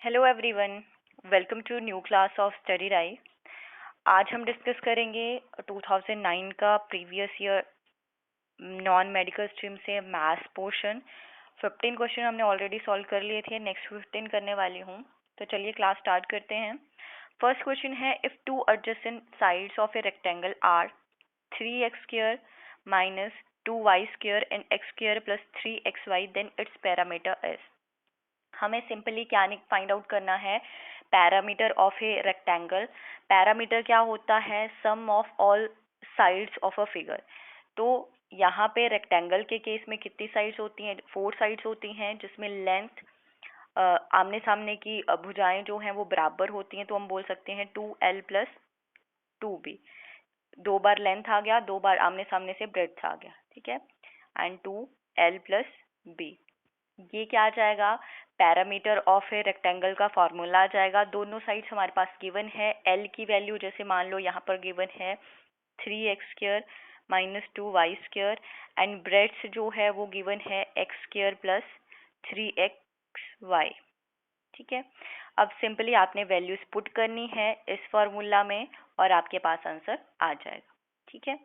Hello everyone, welcome to new class of study right. आज हम discuss करेंगे 2009 का previous year non medical stream से मैथ्स पोर्शन। 15 क्वेश्चन हमने ऑलरेडी सॉल्व कर लिए थे, नेक्स्ट 15 करने वाली हूँ। तो चलिए क्लास स्टार्ट करते हैं। फर्स्ट क्वेश्चन है, if two adjacent sides of a rectangle are 3x² minus 2y² and x² plus 3xy, then its parameter is। हमें सिंपली क्या फाइंड आउट करना है? Parameter of a rectangle. Parameter क्या होता है? Sum of all sides of a figure. तो यहाँ पे रेक्टेंगल के केस में कितनी साइड्स होती हैं? 4 साइड्स होती हैं, जिसमें लेंथ आमने सामने की भुजाएं जो हैं वो बराबर होती हैं, तो हम बोल सकते हैं 2l प्लस 2b। 2 बार लेंथ आ गया, 2 बार आमने सामने से ब्रेड्थ आ गया, ठीक है। एंड 2l प्लस b, ये क्या आ जाएगा? पैरामीटर ऑफ ए रेक्टेंगल का फॉर्मूला आ जाएगा। दोनों साइड्स हमारे पास गिवन है। एल की वैल्यू जैसे मान लो यहाँ पर गिवन है 3x² minus 2y² and breadth जो है वो गिवन है x² प्लस 3xy, ठीक है। अब सिंपली आपने वैल्यूज पुट करनी है इस फॉर्मूला में और आपके पास आंसर आ जाएगा, ठीक है।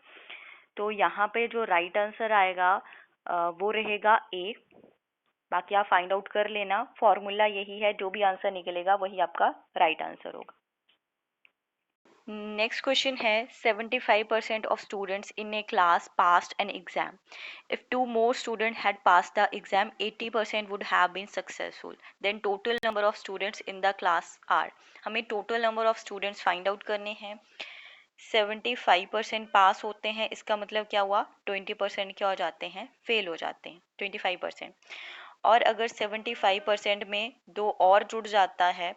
तो यहाँ पे जो राइट आंसर आएगा वो रहेगा ए। बाकी आप फाइंड आउट कर लेना, फॉर्मूला यही है, जो भी आंसर निकलेगा वही आपका राइट आंसर होगा। नेक्स्ट क्वेश्चन है, 75% of students in a class passed an exam. If 2 more students had passed the exam, 80% would have been successful. Then total number of students in the class are। हमें total number of students find out करने हैं। 75% पास होते हैं, इसका मतलब क्या हुआ? 20% क्या हो जाते हैं? फेल हो जाते हैं, 25%। और अगर 75% में 2 और जुड़ जाता है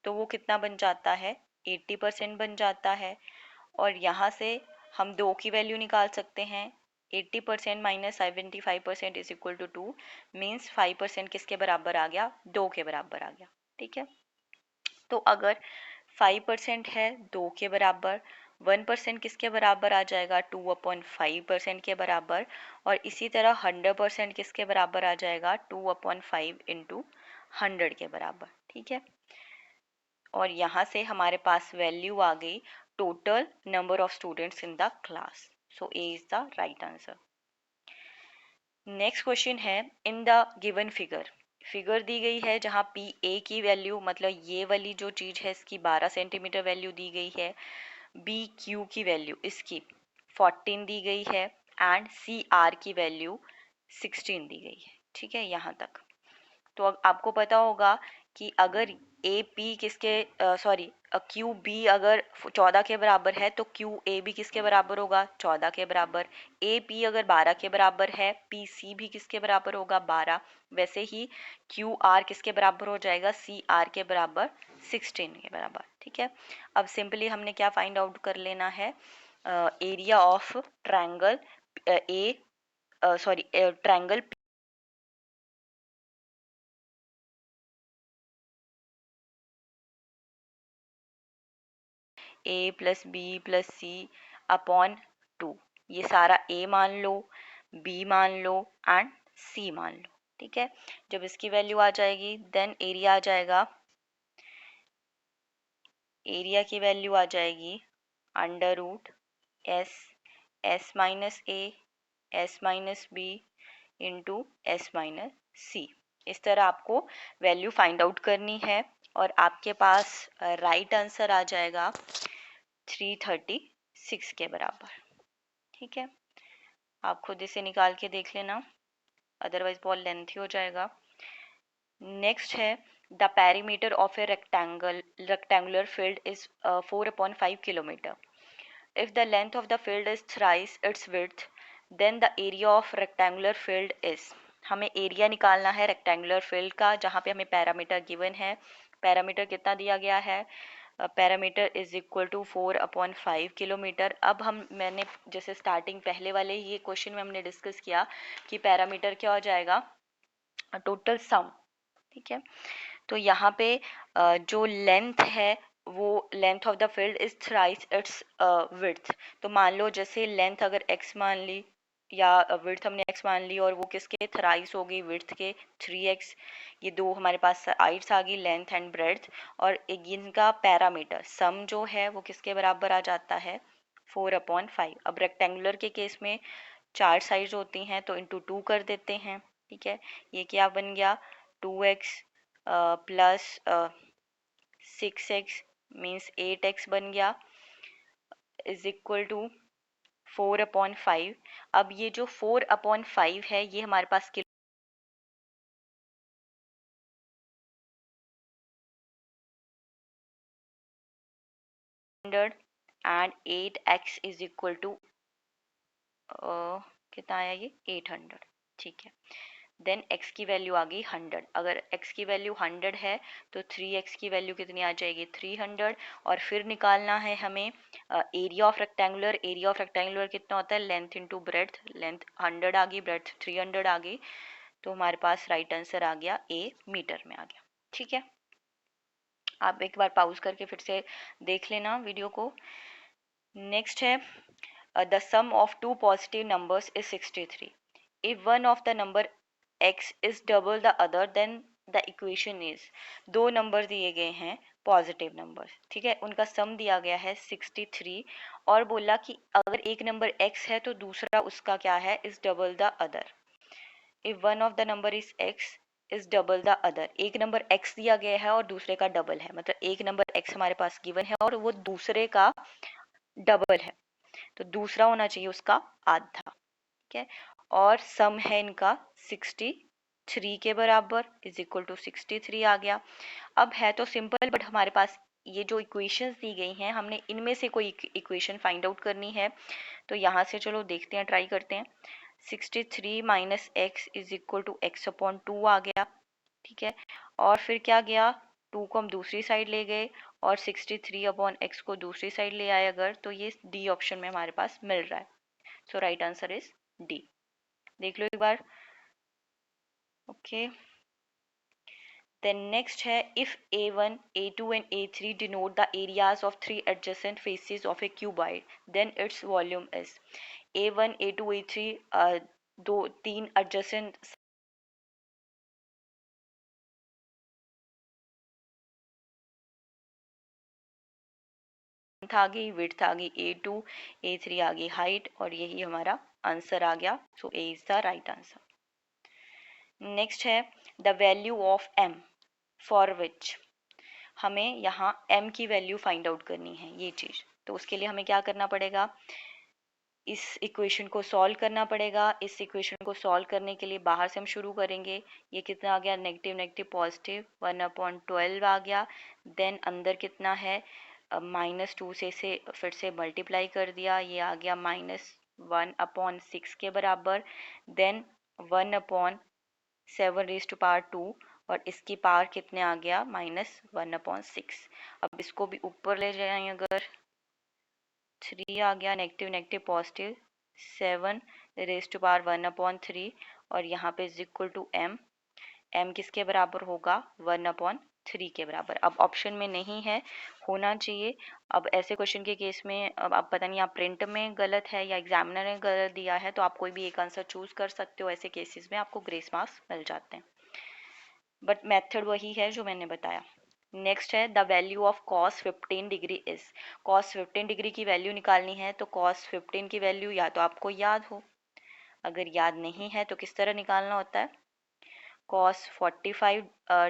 तो वो कितना बन जाता है? 80% बन जाता है। और यहाँ से हम 2 की वैल्यू निकाल सकते हैं। 80% minus 75% is equal to 2, means 5% किसके बराबर आ गया? 2 के बराबर आ गया, ठीक है। तो अगर 5% है 2 के बराबर, 1% किसके बराबर आ जाएगा? 2/5% के बराबर। और इसी तरह 100% किसके बराबर आ जाएगा? 2/5 इंटू 100 के बराबर, ठीक है। और यहाँ से हमारे पास वैल्यू आ गई total number of students in the class. So A is the right answer. Next question है, इन द गिवन फिगर दी गई है जहाँ पी ए की वैल्यू, मतलब ये वाली जो चीज़ है इसकी 12 सेंटीमीटर वैल्यू दी गई है। बी क्यू की वैल्यू इसकी 14 दी गई है एंड सी आर की वैल्यू 16 दी गई है, ठीक है, यहाँ तक। तो अब आपको पता होगा कि अगर ए पी किसके सॉरी क्यू बी अगर 14 के बराबर है तो क्यू ए भी किसके बराबर होगा? 14 के बराबर। ए पी अगर 12 के बराबर है, पी सी भी किसके बराबर होगा? 12। वैसे ही क्यू आर किसके बराबर हो जाएगा? सी आर के बराबर 16 के बराबर, ठीक है। अब सिंपली हमने क्या फाइंड आउट कर लेना है? Area of triangle triangle A plus B plus C upon 2। ये सारा ए मान लो, बी मान लो एंड सी मान लो, ठीक है। जब इसकी वैल्यू आ जाएगी देन एरिया आ जाएगा। एरिया की वैल्यू आ जाएगी under root S minus A S minus B into S minus C. इस तरह आपको वैल्यू फाइंड आउट करनी है और आपके पास राइट आंसर आ जाएगा 336 के बराबर, ठीक है। आप खुद इसे निकाल के देख लेना, अदरवाइज बहुत लेंथी हो जाएगा। नेक्स्ट है, the perimeter of a rectangular field is 4/5 kilometre. If the length of the field is thrice its width, then the area of rectangular field is. हमें एरिया निकालना है रेक्टेंगुलर फील्ड का, जहाँ पे हमें पैरामीटर गिवन है। Parameter कितना दिया गया है? Parameter is equal to 4/5 kilometre. अब मैंने जैसे स्टार्टिंग पहले वाले ये क्वेश्चन में हमने डिस्कस किया कि पैरामीटर क्या हो जाएगा? टोटल सम, ठीक है। तो यहाँ पे जो लेंथ है वो length of the field is thrice its width. तो मान लो जैसे लेंथ अगर x मान ली, या विड्थ हमने x मान ली और वो किसके थ्राइस हो गई विड्थ के 3x। ये दो हमारे पास साइड्स आ गई लेंथ एंड ब्रेड्थ। और एक इनका पैरामीटर सम जो है वो किसके बराबर आ जाता है 4/5। अब रेक्टेंगुलर के केस में 4 साइड्स होती हैं तो इंटू 2 कर देते हैं। ठीक है, ये क्या बन गया 2x plus 6x means 8x बन गया इज इक्वल टू 4/5। अब ये जो 4/5 है ये हमारे पास kilometre and 8x is equal to कितना आया ये 800। ठीक है, देन x की वैल्यू आ गई 100। अगर x की वैल्यू 100 है तो 3x की वैल्यू कितनी आ जाएगी 300। और फिर निकालना है हमें area of rectangular. Area of rectangular कितना होता है लेंथ इंटू ब्रेड्थ। लेंथ 100 आ गई, ब्रेड्थ 300 आ गई, तो हमारे पास राइट आंसर आ गया ए मीटर में आ गया। ठीक है, आप एक बार पॉज करके फिर से देख लेना वीडियो को। नेक्स्ट है the sum of two positive numbers is 63। If one of the number x is double the other then the equation is. दो नंबर दिए गए हैं पॉजिटिव नंबर, ठीक है, उनका सम दिया गया है 63 और बोला कि अगर एक नंबर x है तो दूसरा उसका क्या है is double the other. If one of the number is x is double the other. एक नंबर x दिया गया है और दूसरे का डबल है, मतलब एक नंबर x हमारे पास गिवन है और वो दूसरे का डबल है, तो दूसरा होना चाहिए उसका आधा। ठीक है, और सम है इनका 63 के बराबर इज इक्वल टू 63 आ गया। अब है तो सिंपल, बट हमारे पास ये जो इक्वेशंस दी गई हैं हमने इनमें से कोई इक्वेशन फाइंड आउट करनी है। तो यहाँ से चलो देखते हैं, ट्राई करते हैं। 63 minus X is equal to X upon 2 आ गया। ठीक है, और फिर क्या गया 2 को हम दूसरी साइड ले गए और 63 अपॉन एक्स को दूसरी साइड ले आए अगर, तो ये डी ऑप्शन में हमारे पास मिल रहा है। सो राइट आंसर इज डी। देख लो एक बार। ओके, देन नेक्स्ट है if a1 a2 and a3 denote the areas of three adjacent faces of a cuboid then its volume is। a1 a2 a3 दो तीन adjacent आ गई, विड्थ आ गई a2 a3 आ गई height, और यही हमारा आंसर आ गया। So A is the right answer. Next है the value of m for which. हमें यहाँ m की वैल्यू फाइंड आउट करनी है ये चीज़, तो उसके लिए हमें क्या करना पड़ेगा, इस इक्वेशन को सॉल्व करना पड़ेगा। इस इक्वेशन को सॉल्व करने के लिए बाहर से हम शुरू करेंगे। ये कितना आ गया नेगेटिव नेगेटिव पॉजिटिव 1/12 आ गया। देन अंदर कितना है -2 से फिर से मल्टीप्लाई कर दिया, ये आ गया -1/6 के बराबर। देन 1/7⁻², और इसकी पावर कितने आ गया -1/6। अब इसको भी ऊपर ले जाएं अगर, 3 आ गया नेगेटिव नेगेटिव पॉजिटिव 7⁻1/3, और यहाँ पे is equal to m। m किसके बराबर होगा 1/3 के बराबर। अब ऑप्शन में नहीं है, होना चाहिए। अब ऐसे क्वेश्चन के केस में अब आप पता नहीं आप प्रिंट में गलत है या एग्जामिनर ने गलत दिया है, तो आप कोई भी एक आंसर चूज कर सकते हो। ऐसे केसेस में आपको ग्रेस मार्क्स मिल जाते हैं, बट मेथड वही है जो मैंने बताया। नेक्स्ट है the value of cos 15 degree is. cos 15 degree की वैल्यू निकालनी है, तो cos 15 की वैल्यू या तो आपको याद हो, अगर याद नहीं है तो किस तरह निकालना होता है, cos 45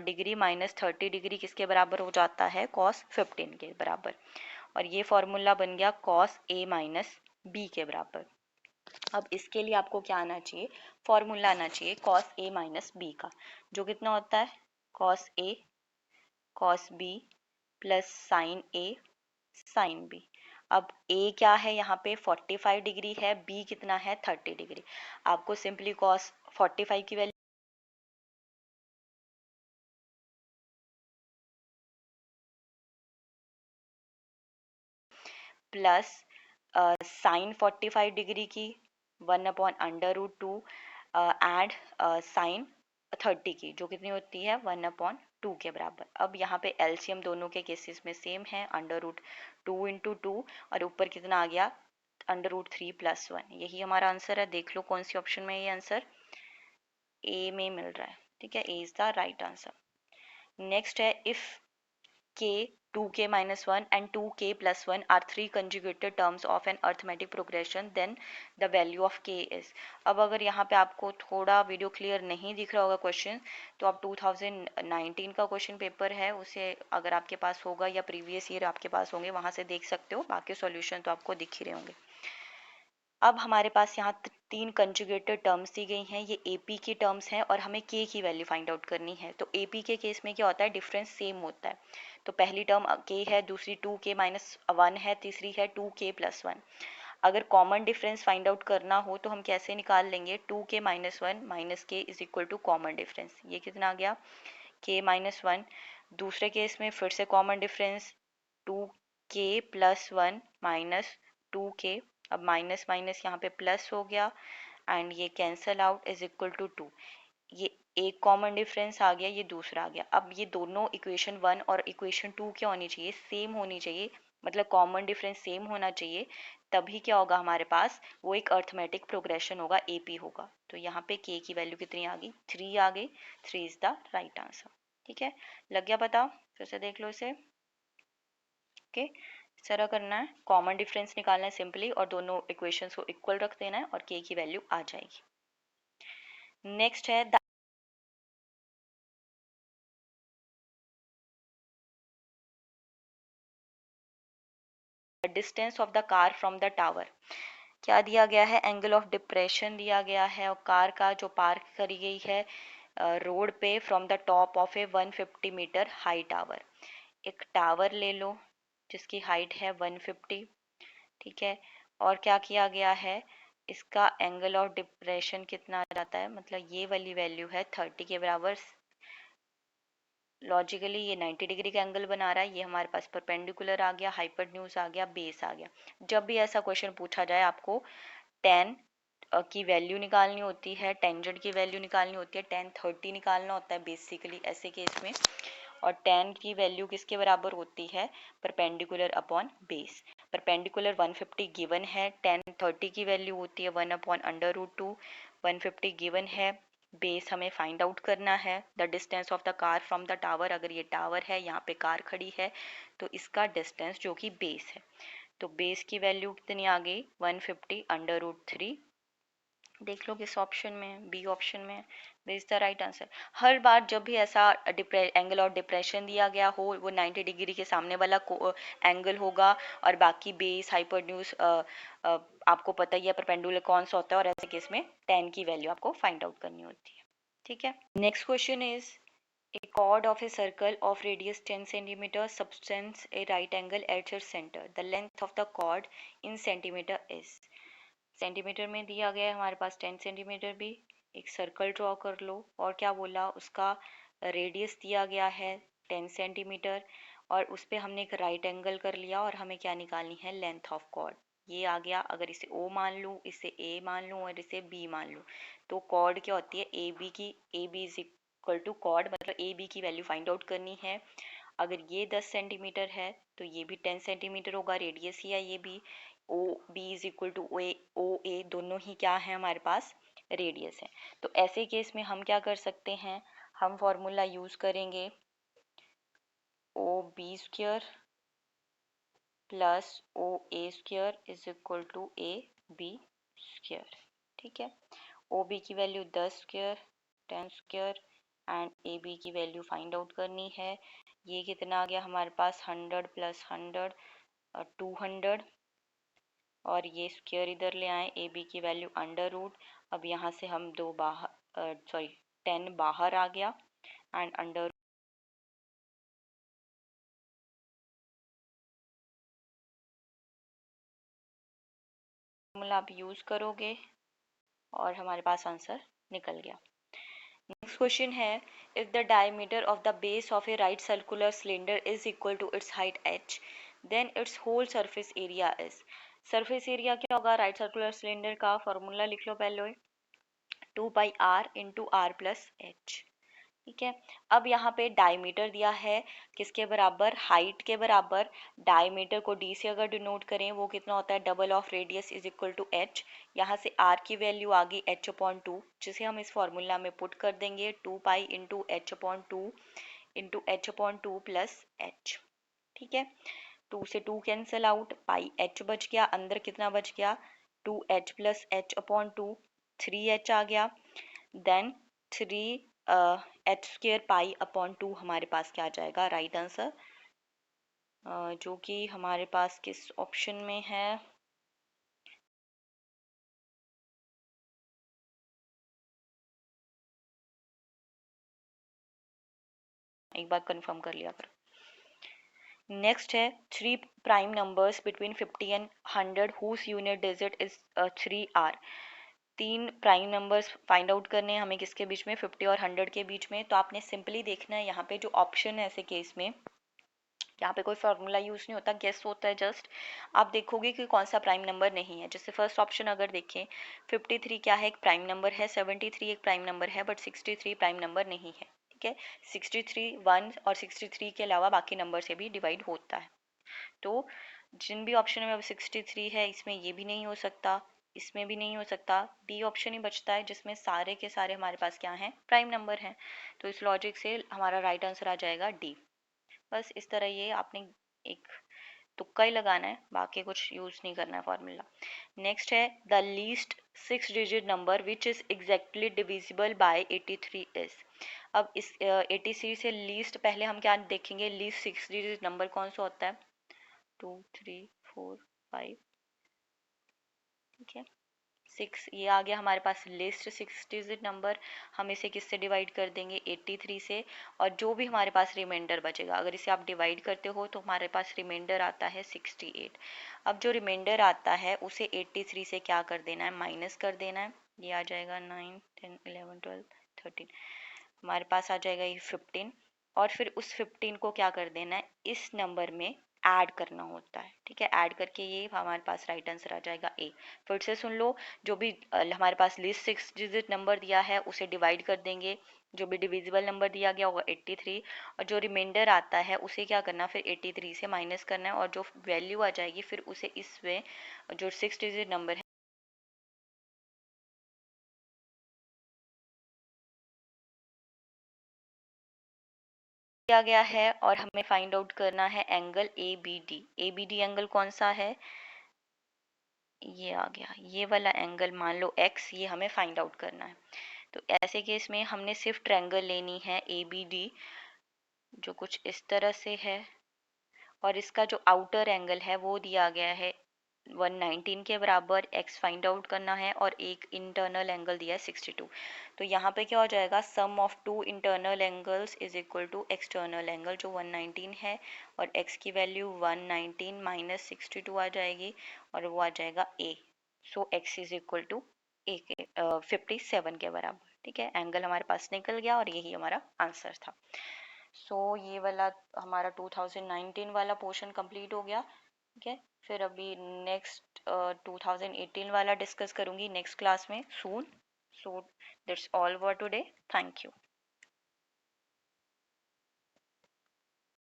डिग्री माइनस 30 डिग्री किसके बराबर हो जाता है cos 15 के बराबर, और ये फॉर्मूला बन गया cos a माइनस b के बराबर। अब इसके लिए आपको क्या आना चाहिए, फॉर्मूला आना चाहिए cos a माइनस b का, जो कितना होता है cos a cos b plus sine a sine b। अब a क्या है यहाँ पे 45 डिग्री है, b कितना है 30 डिग्री। आपको सिंपली cos 45 की वैल्यू प्लस साइन 45 डिग्री की 1/√2 एंड साइन 30 की, जो कितनी होती है 1/2 के बराबर। अब यहाँ पे एलसीएम दोनों के केसेस में सेम है, √2 × 2, और ऊपर कितना आ गया √3 + 1, यही हमारा आंसर है। देख लो कौन सी ऑप्शन में ये आंसर ए में मिल रहा है। ठीक है, A is the right answer. Next है, if k, 2k-1 and 2k+1 are three conjugated terms of an arithmetic progression, then the value of k is। अब अगर यहाँ पे आपको थोड़ा वीडियो क्लियर नहीं दिख रहा होगा क्वेश्चन, तो आप 2019 का क्वेश्चन पेपर है उसे अगर आपके पास होगा या प्रीवियस ईयर आपके पास होंगे वहाँ से देख सकते हो, बाकी सॉल्यूशन तो आपको दिख ही रहे होंगे। अब हमारे पास यहाँ तीन कंजुगेटेड टर्म्स दी गई हैं, ये एपी की टर्म्स हैं और हमें के की वैल्यू फाइंड आउट करनी है। तो एपी के केस में क्या होता है, डिफरेंस सेम होता है। तो पहली टर्म के है, दूसरी 2k-1 है, तीसरी है 2k+1। अगर कॉमन डिफरेंस फाइंड आउट करना हो तो हम कैसे निकाल लेंगे, 2k-1 minus k is equal to common difference. ये कितना आ गया, k-1। दूसरे केस में फिर से common difference 2k+1 minus 2k, अब माइनस माइनस यहाँ पे प्लस हो गया एंड ये cancel out is equal to 2। ये एक कॉमन डिफरेंस आ गया, ये दूसरा आ गया। अब ये दोनों इक्वेशन 1 और इक्वेशन 2 क्या होनी चाहिए, सेम होनी चाहिए, मतलब कॉमन डिफरेंस सेम होना चाहिए, तभी क्या होगा हमारे पास, वो एक अर्थमेटिक प्रोग्रेशन होगा, एपी होगा। तो यहाँ पे के की वैल्यू कितनी आ गई, 3 आ गई। 3 इज द राइट आंसर। ठीक है, लग गया पता, फिर से देख लो इसे। ओके, इस तरह करना है, कॉमन डिफरेंस निकालना है सिंपली और दोनों इक्वेशंस को इक्वल रख देना है और के की वैल्यू आ जाएगी। नेक्स्ट है distance of the car from the tower. क्या दिया गया है, एंगल ऑफ डिप्रेशन दिया गया है और कार का जो पार्क करी गई है रोड पे from the top of a 150 metre high tower. एक टावर ले लो जिसकी हाइट है 150। ठीक है, और क्या किया गया है, इसका एंगल ऑफ डिप्रेशन कितना आ जाता है, मतलब ये वाली वैल्यू है 30 के बराबर। लॉजिकली ये 90 डिग्री का एंगल बना रहा है, ये हमारे पास परपेंडिकुलर आ गया, हाइपोटेन्यूज आ गया, बेस आ गया। जब भी ऐसा क्वेश्चन पूछा जाए आपको टेन की वैल्यू निकालनी होती है, टेंजेंट की वैल्यू निकालनी होती है, टेन 30 निकालना होता है बेसिकली ऐसे केस में। और टेन की वैल्यू किसके बराबर होती है, perpendicular upon base. Perpendicular 150 given है, टेन 30 की वैल्यू होती है 1/√2। 150 गिवन है, बेस हमें फाइंड आउट करना है, the distance of the car from the tower. अगर ये टावर है, यहाँ पे कार खड़ी है, तो इसका डिस्टेंस जो कि बेस है, तो बेस की वैल्यू कितनी आ गई, 150/√3। देख लो किस ऑप्शन में, बी ऑप्शन में, दिस द राइट आंसर। हर बार जब भी ऐसा एंगल ऑफ डिप्रेशन दिया गया हो, वो 90 डिग्री के सामने वाला एंगल होगा और बाकी बेस हाइपोटेन्यूज आपको पता ही है परपेंडिकुलर कौन सा होता है, और ऐसे केस में टेन की वैल्यू आपको फाइंड आउट करनी होती है। ठीक है, next question is a chord of a circle of radius 10 centimeter subtends a right angle at its center. The length of the chord in centimeter is। Centimetre में दिया गया है हमारे पास 10 सेंटीमीटर भी। एक सर्कल ड्रॉ कर लो और क्या बोला, उसका रेडियस दिया गया है 10 सेंटीमीटर और उस पर हमने एक राइट एंगल कर लिया और हमें क्या निकालनी है, लेंथ ऑफ कॉर्ड। ये आ गया, अगर इसे O मान लूँ, इसे A मान लूँ और इसे B मान लूँ, तो कॉर्ड क्या होती है, ए बी की। A B is equal to chord, मतलब ए बी की वैल्यू फाइंड आउट करनी है। अगर ये 10 सेंटीमीटर है तो ये भी 10 सेंटीमीटर होगा, रेडियस ही है ये भी। O B is equal to O A, दोनों ही क्या है हमारे पास, रेडियस है। तो ऐसे केस में हम क्या कर सकते हैं, हम फॉर्मूला यूज करेंगे O B square plus O A square is equal to A B square. ठीक है, ओ बी की value 10 square 10 square and A B की वैल्यू फाइंड आउट करनी है। ये कितना आ गया हमारे पास, 100 + 100 200, और ये स्क्वायर इधर ले आए, ए बी की वैल्यू √। अब यहाँ से हम दो बाहर, सॉरी 10 बाहर आ गया एंड अंडर फॉर्मूला आप यूज करोगे और हमारे पास आंसर निकल गया। नेक्स्ट क्वेश्चन है, if the diameter of the base of a right circular cylinder is equal to its height h, then its whole surface area is. Surface area क्या होगा राइट सर्कुलर सिलेंडर का, formula लिख लो पहले, 2 pi r into r plus h। ठीक है। अब यहाँ पे डायमीटर दिया है किसके बराबर, हाइट के बराबर। डायमीटर को डी से अगर डिनोट करें वो कितना होता है, double of radius is equal to H. यहाँ से आर की वैल्यू आ गई एच अपॉन टू, जिसे हम इस फॉर्मूला में पुट कर देंगे, 2 pi into H upon two plus H. ठीक है, 2 से 2 कैंसिल आउट, पाई एच बच गया, अंदर कितना बच गया, 2h plus H upon two, 3h आ गया। Then 3h² pi upon two हमारे पास क्या आ जाएगा, राइट आंसर, जो कि हमारे पास किस ऑप्शन में है, एक बार कंफर्म कर लिया करो। नेक्स्ट है 3 prime numbers between 50 and 100 whose unit digit is 3r। 3 prime numbers find out करने हैं हमें किसके बीच में, 50 और 100 के बीच में। तो आपने सिंपली देखना है यहाँ पे जो ऑप्शन है, ऐसे केस में यहाँ पे कोई फार्मूला यूज नहीं होता, गेस होता है जस्ट। आप देखोगे कि कौन सा प्राइम नंबर नहीं है। जैसे फर्स्ट ऑप्शन अगर देखें, 53 क्या है, एक प्राइम नंबर है, 73 एक प्राइम नंबर है, बट 63 प्राइम नंबर नहीं है। ठीक है, 63 1 और 63 के अलावा बाकी नंबर से भी डिवाइड होता है। तो जिन भी ऑप्शन में अब 63 है, इसमें ये भी नहीं हो सकता, इसमें भी नहीं हो सकता, डी ऑप्शन ही बचता है जिसमें सारे के सारे हमारे पास क्या हैं, प्राइम नंबर हैं। तो इस लॉजिक से हमारा राइट आंसर आ जाएगा डी। बस इस तरह ये आपने एक तुक्का ही लगाना है, बाकी कुछ यूज नहीं करना है फॉर्मूला। नेक्स्ट है the least 6 digit number which is exactly divisible by 83 is. अब इस 83 से लीस्ट पहले हम क्या देखेंगे, लीस्ट 6 डिजिट नंबर कौन सा होता है, 2 3 4 5। ठीक है, 6 ये आ गया हमारे पास लिस्ट 6 डिजिट नंबर। हम इसे किससे डिवाइड कर देंगे, 83 से। और जो भी हमारे पास रिमाइंडर बचेगा, अगर इसे आप डिवाइड करते हो तो हमारे पास रिमाइंडर आता है 68। अब जो रिमाइंडर आता है उसे 83 से क्या कर देना है, माइनस कर देना है। ये आ जाएगा 9 10 11 12 13, हमारे पास आ जाएगा ये 15। और फिर उस 15 को क्या कर देना है, इस नंबर में ऐड करना होता है। ठीक है, ऐड करके ये हमारे पास राइट आंसर आ जाएगा ए। फिर से सुन लो, जो भी हमारे पास लिस्ट 6 डिजिट नंबर दिया है उसे डिवाइड कर देंगे, जो भी डिविजिबल नंबर दिया गया होगा 83, और जो रिमाइंडर आता है उसे क्या करना, फिर 83 से माइनस करना है, और जो वैल्यू आ जाएगी फिर उसे इसमें जो 6 डिजिट नंबर है दिया गया है, और हमें फाइंड आउट करना है angle A B D. A B D angle कौन सा है, ये आ गया, ये वाला एंगल मान लो x, ये हमें फाइंड आउट करना है। तो ऐसे केस में हमने सिर्फ ट्रायंगल लेनी है ए बी डी, जो कुछ इस तरह से है, और इसका जो आउटर एंगल है वो दिया गया है 119 के बराबर। x फाइंड आउट करना है, और एक इंटरनल एंगल दिया है 62। तो यहाँ पे क्या हो जाएगा, sum of two internal angles is equal to external angle जो 119 है, और x की वैल्यू 119 माइनस 62 आ जाएगी, और वो आ जाएगा a। So x is equal to A के 57 के बराबर। ठीक है, एंगल हमारे पास निकल गया और यही हमारा आंसर था। सो ये वाला हमारा 2019 वाला पोर्शन कंप्लीट हो गया। ठीक है, फिर अभी नेक्स्ट 2018 वाला डिस्कस करूंगी नेक्स्ट क्लास में soon. So that's all for today, thank you.